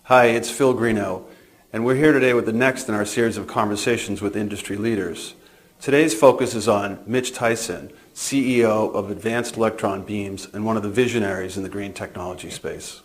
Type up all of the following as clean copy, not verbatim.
Hi, it's Phil Greenough, and we're here today with the next in our series of conversations with industry leaders. Today's focus is on Mitch Tyson, CEO of Advanced Electron Beams and one of the visionaries in the green technology space.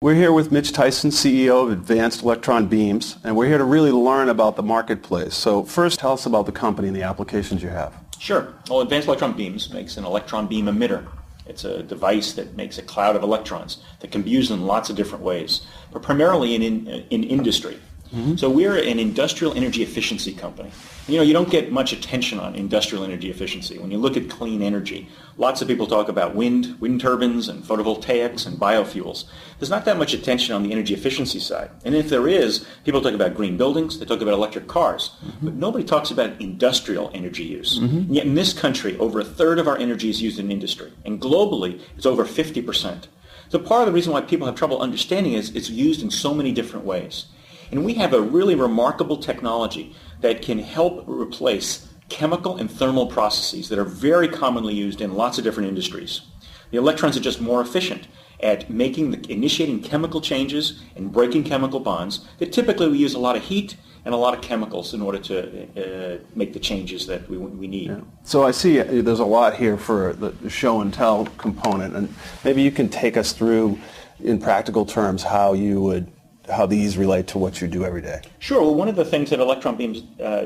We're here with Mitch Tyson, CEO of Advanced Electron Beams, and we're here to really learn about the marketplace. So first, tell us about the company and the applications you have. Sure. Well, Advanced Electron Beams makes an electron beam emitter. It's a device that makes a cloud of electrons that can be used in lots of different ways, but primarily in industry. Mm-hmm. So we're an industrial energy efficiency company. You know, you don't get much attention on industrial energy efficiency. When you look at clean energy, lots of people talk about wind turbines and photovoltaics and biofuels. There's not that much attention on the energy efficiency side. And if there is, people talk about green buildings, they talk about electric cars, mm-hmm. but nobody talks about industrial energy use. Mm-hmm. And yet in this country, over a third of our energy is used in industry. And globally, it's over 50%. So part of the reason why people have trouble understanding is it's used in so many different ways. And we have a really remarkable technology that can help replace chemical and thermal processes that are very commonly used in lots of different industries. The electrons are just more efficient at initiating chemical changes and breaking chemical bonds that typically we use a lot of heat and a lot of chemicals in order to make the changes that we need. Yeah. So I see there's a lot here for the show and tell component, and maybe you can take us through in practical terms how these relate to what you do every day. Sure. Well, one of the things that electron beams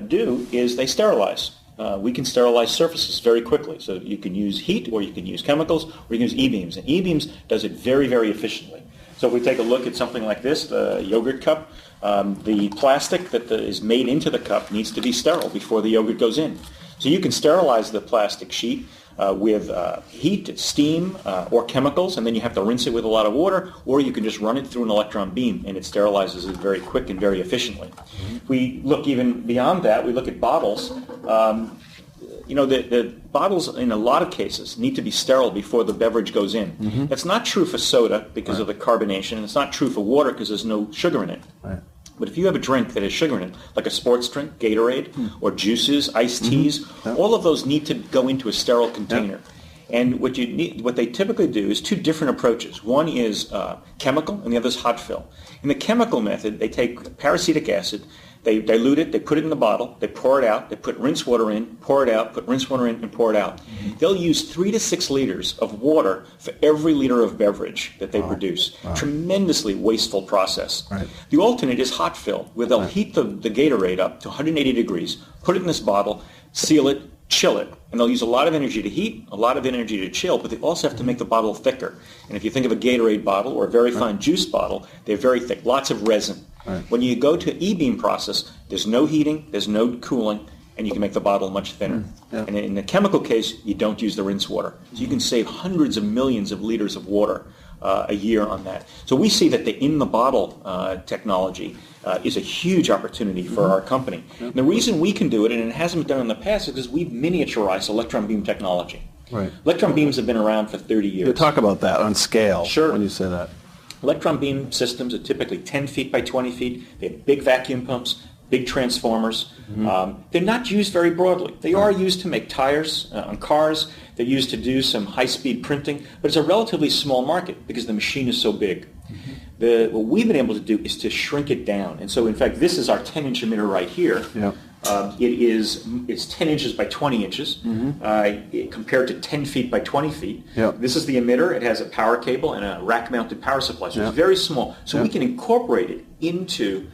do is they sterilize. We can sterilize surfaces very quickly. So you can use heat, or you can use chemicals, or you can use E-beams. And E-beams does it very, very efficiently. So if we take a look at something like this, the yogurt cup, the plastic that is made into the cup needs to be sterile before the yogurt goes in. So you can sterilize the plastic sheet with heat, steam, or chemicals, and then you have to rinse it with a lot of water, or you can just run it through an electron beam, and it sterilizes it very quick and very efficiently. If we look even beyond that, we look at bottles. The bottles, in a lot of cases, need to be sterile before the beverage goes in. Mm-hmm. That's not true for soda because of the carbonation, and it's not true for water because there's no sugar in it. Right. But if you have a drink that has sugar in it, like a sports drink, Gatorade, or juices, iced teas, all of those need to go into a sterile container. And what they typically do is two different approaches. One is chemical, and the other is hot fill. In the chemical method, they take peracetic acid, they dilute it, they put it in the bottle, they pour it out, they put rinse water in, pour it out, put rinse water in, and pour it out. Mm-hmm. They'll use 3 to 6 liters of water for every liter of beverage that they produce. Wow. Tremendously wasteful process. Right. The alternate is hot fill, where they'll heat the Gatorade up to 180 degrees, put it in this bottle, seal it, chill it. And they'll use a lot of energy to heat, a lot of energy to chill, but they also have to make the bottle thicker. And if you think of a Gatorade bottle or a very fine juice bottle, they're very thick, lots of resin. Right. When you go to E-beam process, there's no heating, there's no cooling, and you can make the bottle much thinner. Yeah. And in the chemical case, you don't use the rinse water. So you can save hundreds of millions of liters of water a year on that. So we see that the in-the-bottle technology is a huge opportunity for our company. And the reason we can do it, and it hasn't been done in the past, is because we've miniaturized electron beam technology. Right. Electron beams have been around for 30 years. You talk about that on scale. Sure. When you say that. Electron beam systems are typically 10 feet by 20 feet. They have big vacuum pumps, big transformers. Mm-hmm. They're not used very broadly. They are used to make tires on cars. They're used to do some high-speed printing, but it's a relatively small market because the machine is so big. Mm-hmm. What we've been able to do is to shrink it down. And so, in fact, this is our 10-inch emitter right here. Yeah. It's 10 inches by 20 inches compared to 10 feet by 20 feet. Yep. This is the emitter. It has a power cable and a rack-mounted power supply, so it's very small. So we can incorporate it into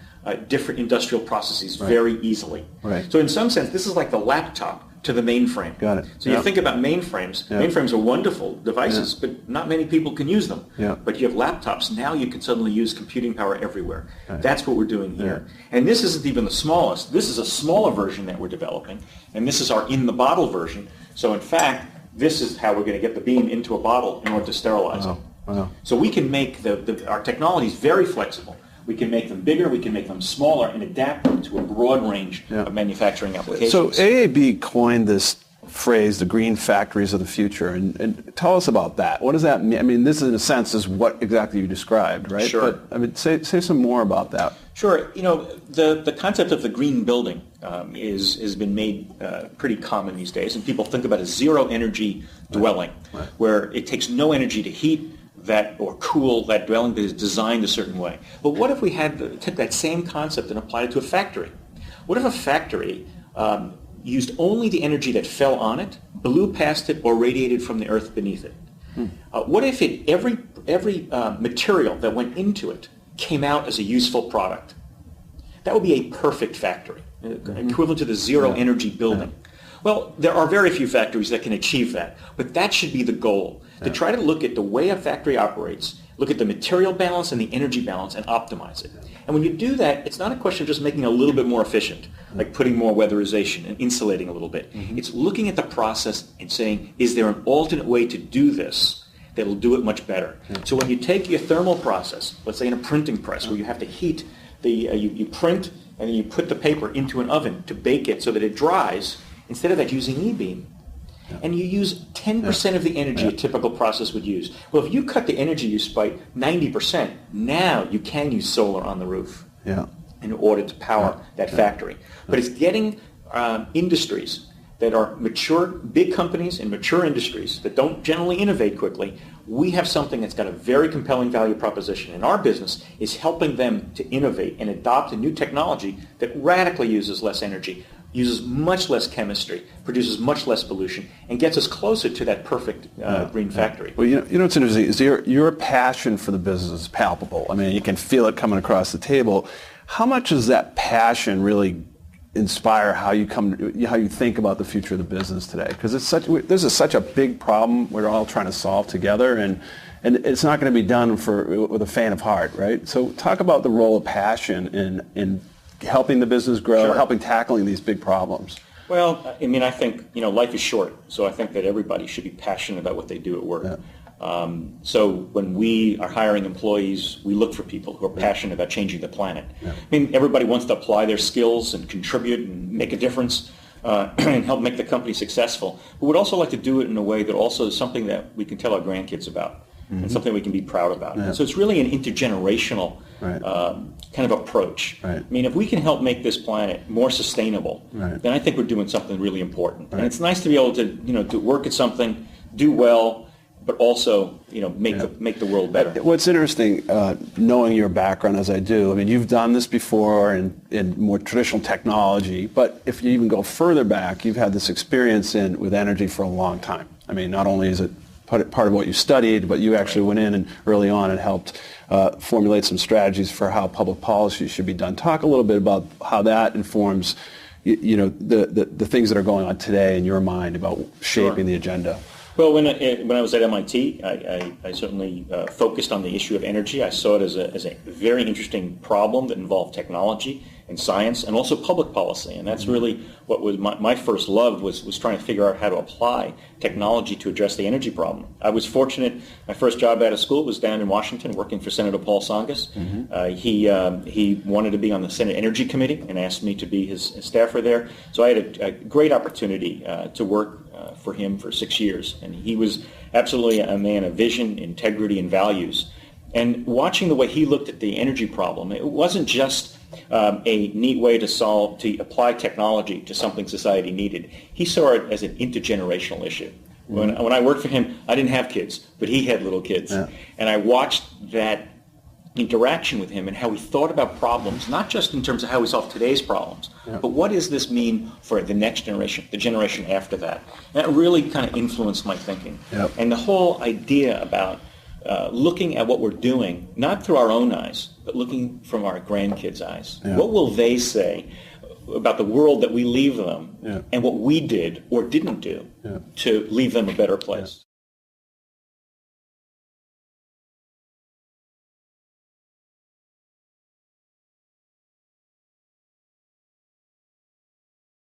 different industrial processes very easily. Right. So in some sense, this is like the laptop to the mainframe. Got it. So you think about mainframes. Mainframes are wonderful devices, but not many people can use them. But you have laptops. Now you can suddenly use computing power everywhere. Right. That's what we're doing here. And this isn't even the smallest. This is a smaller version that we're developing, and this is our in-the-bottle version. So in fact, this is how we're going to get the beam into a bottle in order to sterilize it. Wow. So we can make our technology is very flexible. We can make them bigger, we can make them smaller, and adapt them to a broad range of manufacturing applications. So AAB coined this phrase, the green factories of the future, and tell us about that. What does that mean? I mean, this in a sense is what exactly you described, right? Sure. But I mean, say some more about that. Sure. You know, the concept of the green building has been made pretty common these days, and people think about a zero energy dwelling, where it takes no energy to heat, or cool that dwelling that is designed a certain way. But what if we took that same concept and applied it to a factory? What if a factory used only the energy that fell on it, blew past it, or radiated from the earth beneath it? What if every material that went into it came out as a useful product? That would be a perfect factory, equivalent to the zero energy building. Well, there are very few factories that can achieve that, but that should be the goal, to try to look at the way a factory operates, look at the material balance and the energy balance, and optimize it. And when you do that, it's not a question of just making it a little bit more efficient, like putting more weatherization and insulating a little bit. It's looking at the process and saying, is there an alternate way to do this that will do it much better? So when you take your thermal process, let's say in a printing press where you have to heat, you print and then you put the paper into an oven to bake it so that it dries, instead of that using E-beam, and you use 10% of the energy a typical process would use. Well, if you cut the energy use by 90%, now you can use solar on the roof in order to power that factory. But it's getting industries that are mature, big companies in mature industries that don't generally innovate quickly. We have something that's got a very compelling value proposition, and our business is helping them to innovate and adopt a new technology that radically uses less energy, uses much less chemistry, produces much less pollution, and gets us closer to that perfect green factory. Well, you know what's interesting is your passion for the business is palpable. I mean, you can feel it coming across the table. How much does that passion really inspire how you think about the future of the business today? Because this is such a big problem we're all trying to solve together, and it's not going to be done with a faint of heart, right? So talk about the role of passion in helping the business grow, helping tackling these big problems. Well, I mean, I think, life is short, so I think that everybody should be passionate about what they do at work. So when we are hiring employees, we look for people who are passionate about changing the planet. I mean, everybody wants to apply their skills and contribute and make a difference and help make the company successful. But we'd also like to do it in a way that also is something that we can tell our grandkids about and something we can be proud about. So it's really an intergenerational kind of approach. I mean, if we can help make this planet more sustainable, then I think we're doing something really important. And it's nice to be able to, to work at something, do well, but also, make the world better. What's interesting, knowing your background as I do, I mean, you've done this before in more traditional technology, but if you even go further back, you've had this experience with energy for a long time. I mean, not only is it part of what you studied, but you actually went in and early on and helped formulate some strategies for how public policy should be done. Talk a little bit about how that informs, the things that are going on today in your mind about shaping the agenda. Well, when I was at MIT, I certainly focused on the issue of energy. I saw it as a very interesting problem that involved technology and science and also public policy. And that's really what was my first love was trying to figure out how to apply technology to address the energy problem. I was fortunate. My first job out of school was down in Washington working for Senator Paul Tsongas. He wanted to be on the Senate Energy Committee and asked me to be his staffer there. So I had a great opportunity to work for him for 6 years. And he was absolutely a man of vision, integrity, and values. And watching the way he looked at the energy problem, it wasn't just a neat way to apply technology to something society needed. He saw it as an intergenerational issue. When I worked for him, I didn't have kids, but he had little kids. And I watched that interaction with him and how he thought about problems, not just in terms of how we solve today's problems, but what does this mean for the next generation, the generation after that? And that really kind of influenced my thinking. And the whole idea about looking at what we're doing, not through our own eyes, but looking from our grandkids' eyes. What will they say about the world that we leave them and what we did or didn't do to leave them a better place?